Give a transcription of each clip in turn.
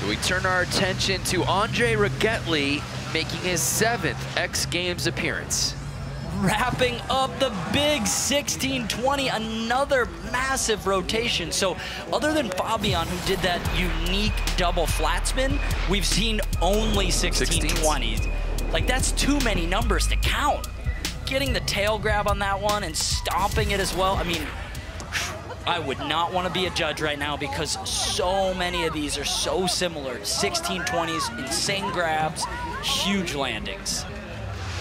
So we turn our attention to Andre Rigetli making his 7th X Games appearance. Wrapping up the big 1620, another massive rotation. So other than Fabian, who did that unique double flat spin, we've seen only 1620s. Like, that's too many numbers to count. Getting the tail grab on that one and stomping it as well. I mean, I would not want to be a judge right now because so many of these are so similar. 1620s, insane grabs, huge landings.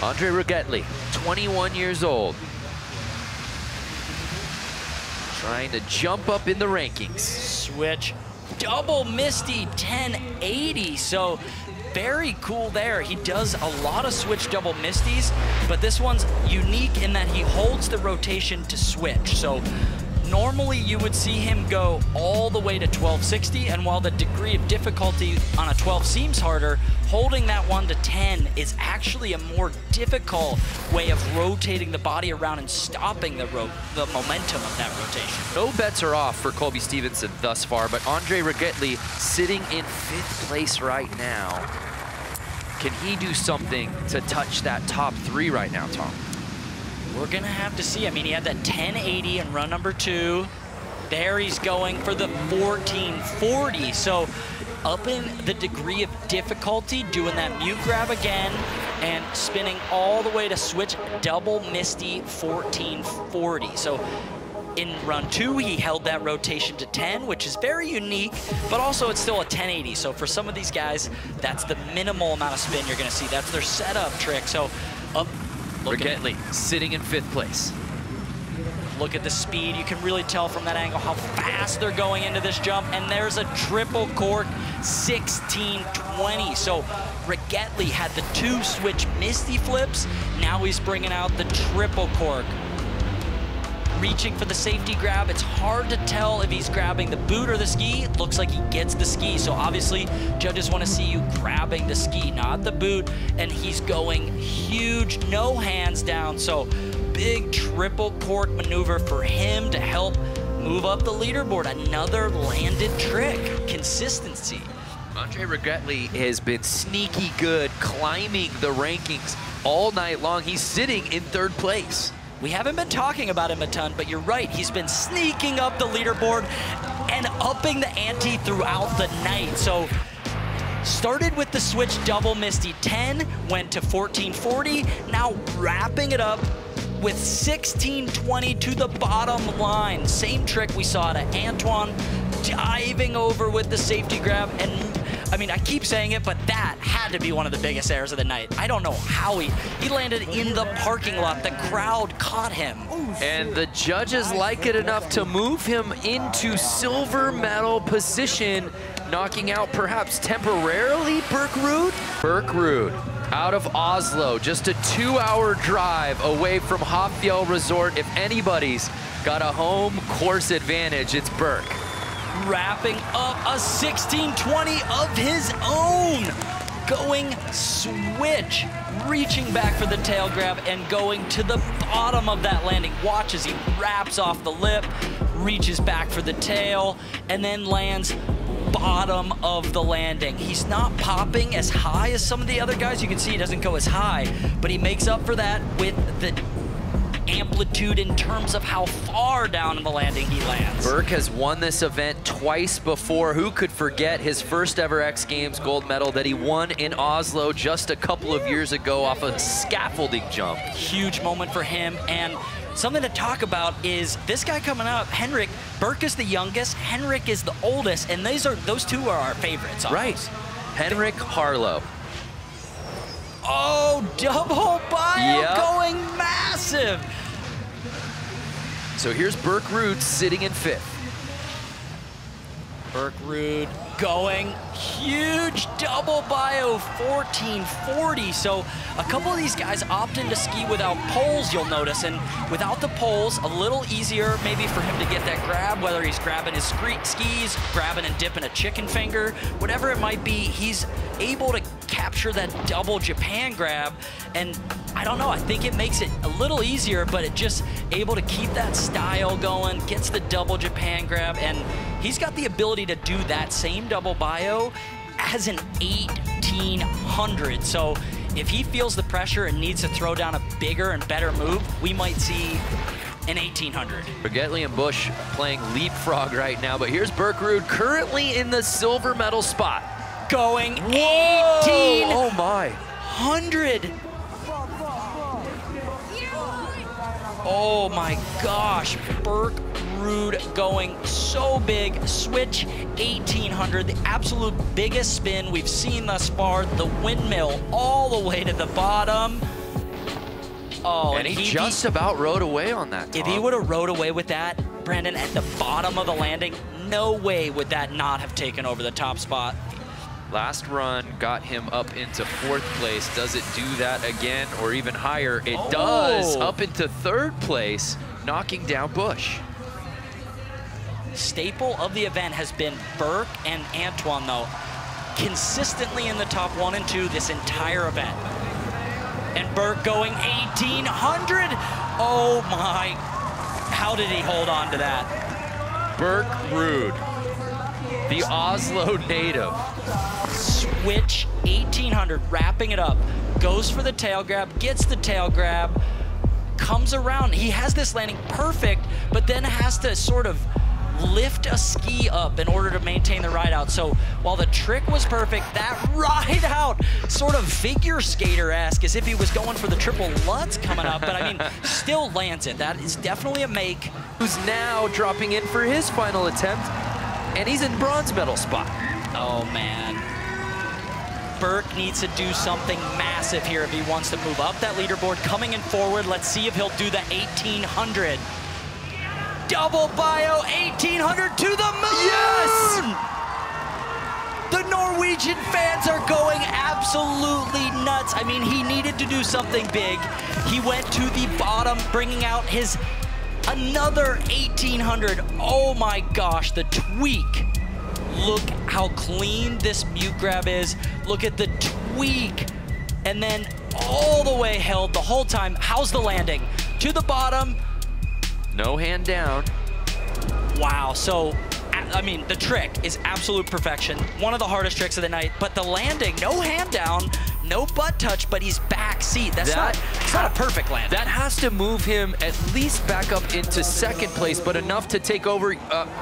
Andre Rigetli, 21 years old. Trying to jump up in the rankings. Switch, double Misty 1080. So very cool there. He does a lot of switch double Misties, but this one's unique in that he holds the rotation to switch. So normally you would see him go all the way to 1260, and while the degree of difficulty on a 12 seems harder, holding that 1 to 10 is actually a more difficult way of rotating the body around and stopping the momentum of that rotation. No bets are off for Colby Stevenson thus far, but Andre Rigetli sitting in 5th place right now. Can he do something to touch that top 3 right now, Tom? We're gonna have to see. I mean, he had that 1080 in run number 2. There he's going for the 1440. So up in the degree of difficulty, doing that mute grab again and spinning all the way to switch double Misty 1440. So in run 2, he held that rotation to 10, which is very unique, but also it's still a 1080. So for some of these guys, that's the minimal amount of spin you're gonna see. That's their setup trick. So up, Rigetli sitting in 5th place. Look at the speed. You can really tell from that angle how fast they're going into this jump. And there's a triple cork 1620. So Rigetli had the 2 switch Misty flips. Now he's bringing out the triple cork. Reaching for the safety grab. It's hard to tell if he's grabbing the boot or the ski. It looks like he gets the ski. So obviously judges want to see you grabbing the ski, not the boot. And he's going huge, no hands down. So big triple cork maneuver for him to help move up the leaderboard. Another landed trick. Consistency. Andre Rigetli has been sneaky good climbing the rankings all night long. He's sitting in 3rd place. We haven't been talking about him a ton, but you're right. He's been sneaking up the leaderboard and upping the ante throughout the night. So started with the switch double Misty 10, went to 1440, now wrapping it up with 1620 to the bottom line. Same trick we saw to Antoine, diving over with the safety grab. And I mean, I keep saying it, but that had to be one of the biggest errors of the night. I don't know how he landed in the parking lot. The crowd caught him. And the judges like it enough to move him into silver medal position, knocking out perhaps temporarily Birkerud. Birkerud out of Oslo, just a 2-hour drive away from Hafjell Resort. If anybody's got a home course advantage, it's Birk. Wrapping up a 1620 of his own. Going switch, reaching back for the tail grab and going to the bottom of that landing. Watch as he wraps off the lip, reaches back for the tail, and then lands bottom of the landing. He's not popping as high as some of the other guys. You can see he doesn't go as high, but he makes up for that with the amplitude in terms of how far down in the landing he lands. Birk has won this event twice before. Who could forget his first ever X Games gold medal that he won in Oslo just a couple of years ago off a scaffolding jump. Huge moment for him. And something to talk about is this guy coming up, Henrik. Birk is the youngest, Henrik is the oldest, and those two are our favorites. Right. Henrik Harlow. Oh, double bio going massive. So here's Birkerud sitting in 5th. Birkerud going huge double bio 1440. So a couple of these guys opt in to ski without poles, you'll notice, and without the poles, a little easier maybe for him to get that grab, whether he's grabbing his skis, grabbing and dipping a chicken finger, whatever it might be, he's able to capture that double Japan grab. And I don't know, I think it makes it a little easier, but it just able to keep that style going, gets the double Japan grab, and he's got the ability to do that same double bio has an 1800. So if he feels the pressure and needs to throw down a bigger and better move, we might see an 1800. Forgetley and Bush playing leapfrog right now, but here's Birkerud currently in the silver medal spot. Going 1800. Oh my. Oh my gosh, Birkerud going so big. Switch 1800, the absolute biggest spin we've seen thus far. The windmill all the way to the bottom. Oh, and he just about rode away on that, Tom. If he would have rode away with that, Brandon, at the bottom of the landing, no way would that not have taken over the top spot. Last run got him up into 4th place. Does it do that again or even higher? It does, up into 3rd place, knocking down Bush. Staple of the event has been Burke and Antoine, though, consistently in the top 1 and 2 this entire event. And Burke going 1800. Oh my, how did he hold on to that? Birkerud, the Oslo native. Switch 1800, wrapping it up, goes for the tail grab, gets the tail grab, comes around. He has this landing perfect, but then has to sort of lift a ski up in order to maintain the ride out. So while the trick was perfect, that ride out sort of figure skater-esque, as if he was going for the triple Lutz coming up, but I mean, still lands it. That is definitely a make. Who's now dropping in for his final attempt, and he's in bronze medal spot. Oh man. Burke needs to do something massive here if he wants to move up that leaderboard. Coming in forward, let's see if he'll do the 1800. Double bio 1800 to the moon! Yes! The Norwegian fans are going absolutely nuts. I mean, he needed to do something big. He went to the bottom, bringing out his another 1800. Oh my gosh, the tweak. Look how clean this mute grab is. Look at the tweak. And then all the way held the whole time. How's the landing? To the bottom. No hand down. Wow, so, I mean, the trick is absolute perfection. One of the hardest tricks of the night, but the landing, no hand down, no butt touch, but he's back seat. It's not a perfect landing. That has to move him at least back up into 2nd place, but enough to take over,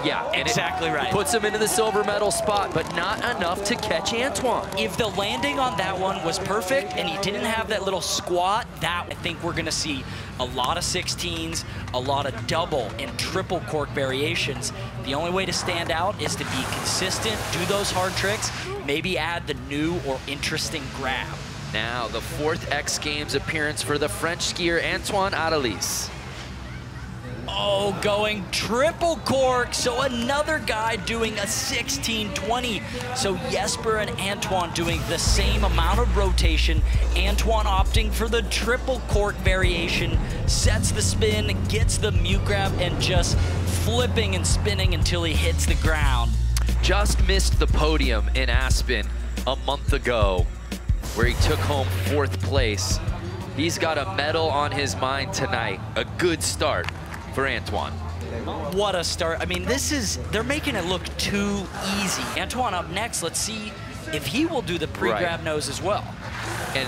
yeah. And exactly right. Puts him into the silver medal spot, but not enough to catch Antoine. If the landing on that one was perfect and he didn't have that little squat, that I think we're gonna see a lot of 16s, a lot of double and triple cork variations. The only way to stand out is to be consistent, do those hard tricks, maybe add the new or interesting grab. Now the 4th X Games appearance for the French skier Antoine Adelis. Oh, going triple cork. So another guy doing a 1620. So Jesper and Antoine doing the same amount of rotation. Antoine opting for the triple cork variation, sets the spin, gets the mute grab, and just flipping and spinning until he hits the ground. Just missed the podium in Aspen a month ago, where he took home 4th place. He's got a medal on his mind tonight. A good start for Antoine. What a start. I mean, they're making it look too easy. Antoine up next. Let's see if he will do the pre-grab nose as well. And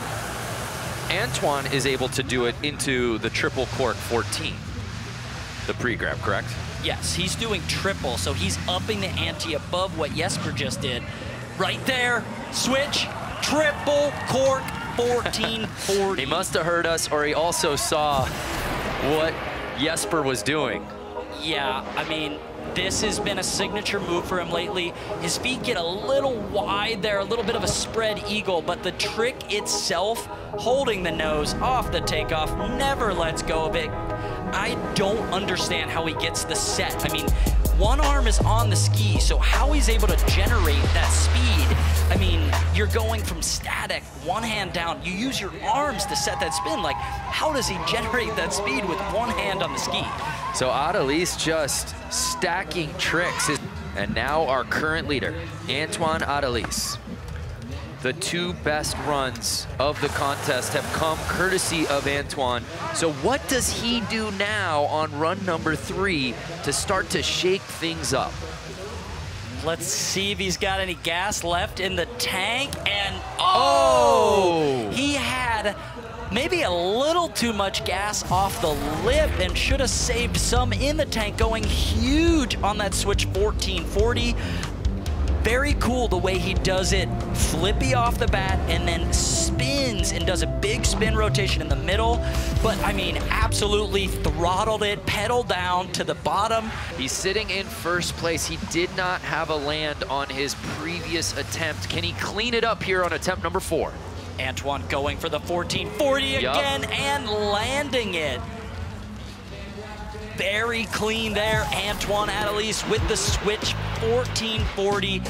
Antoine is able to do it into the triple cork 14, the pre-grab, correct? Yes, he's doing triple, so he's upping the ante above what Jesper just did. Right there, switch, triple cork 1440. He must have heard us, or he also saw what Jesper was doing. Yeah, I mean, this has been a signature move for him lately. His feet get a little wide there, a little bit of a spread eagle, but the trick itself, holding the nose off the takeoff, never lets go of it. I don't understand how he gets the set. I mean, one arm is on the ski, so how he's able to generate that speed. I mean, you're going from static, one hand down. You use your arms to set that spin. Like, how does he generate that speed with one hand on the ski? So Adelis just stacking tricks. And now our current leader, Antoine Adelis. The 2 best runs of the contest have come courtesy of Antoine. So what does he do now on run number 3 to start to shake things up? Let's see if he's got any gas left in the tank. And oh! He had maybe a little too much gas off the lip and should have saved some in the tank, going huge on that switch 1440. Very cool the way he does it, flippy off the bat, and then spins and does a big spin rotation in the middle. But I mean, absolutely throttled it, pedal down to the bottom. He's sitting in first place. He did not have a land on his previous attempt. Can he clean it up here on attempt number 4? Antoine going for the 1440 again and landing it. Very clean there, Antoine Adelise with the switch 1440,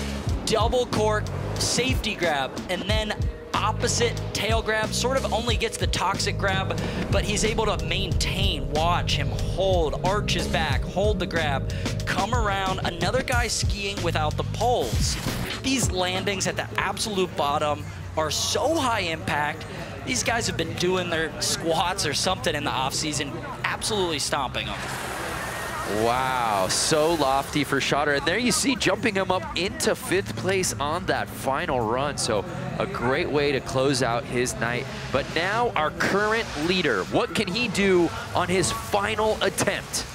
double cork, safety grab, and then opposite tail grab. Sort of only gets the toxic grab, but he's able to maintain. Watch him hold, arch his back, hold the grab, come around. Another guy skiing without the poles. These landings at the absolute bottom are so high impact. These guys have been doing their squats or something in the offseason, absolutely stomping them. Wow, so lofty for Schotter. And there you see, jumping him up into 5th place on that final run. So a great way to close out his night. But now our current leader, what can he do on his final attempt?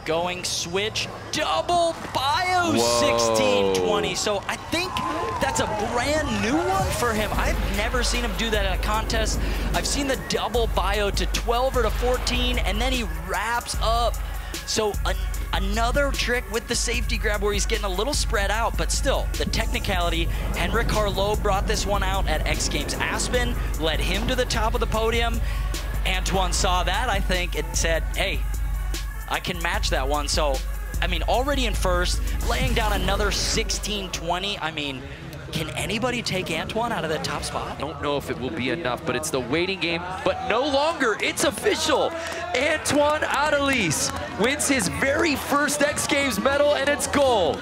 Going switch, double bio 1620. So I think that's a brand new one for him. I've never seen him do that in a contest. I've seen the double bio to 12 or to 14, and then he wraps up. So another trick with the safety grab where he's getting a little spread out, but still, the technicality. Henrik Harlow brought this one out at X Games Aspen, led him to the top of the podium. Antoine saw that, I think, and said, hey, I can match that one. So, I mean, already in first, laying down another 1620. I mean, can anybody take Antoine out of that top spot? I don't know if it will be enough, but it's the waiting game. But no longer, it's official. Antoine Adelise wins his very first X Games medal, and it's gold.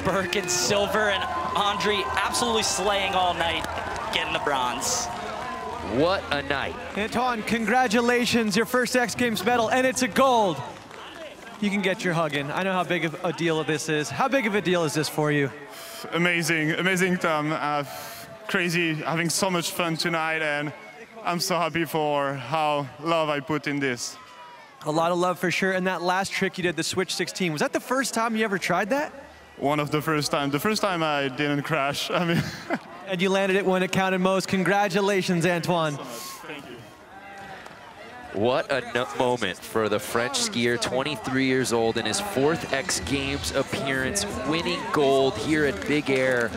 Burke in silver, and Andre absolutely slaying all night, getting the bronze. What a night. Antoine, congratulations, your first X Games medal, and it's a gold. You can get your hug in. I know how big of a deal this is. How big of a deal is this for you? Amazing, amazing time. Crazy, having so much fun tonight, and I'm so happy for how love I put in this. A lot of love for sure, and that last trick you did, the switch 16, was that the first time you ever tried that? One of the first time. The first time I didn't crash, I mean. And you landed it when it counted most. Congratulations, Antoine. Thank you. What a moment for the French skier, 23 years old, in his 4th X Games appearance, winning gold here at Big Air.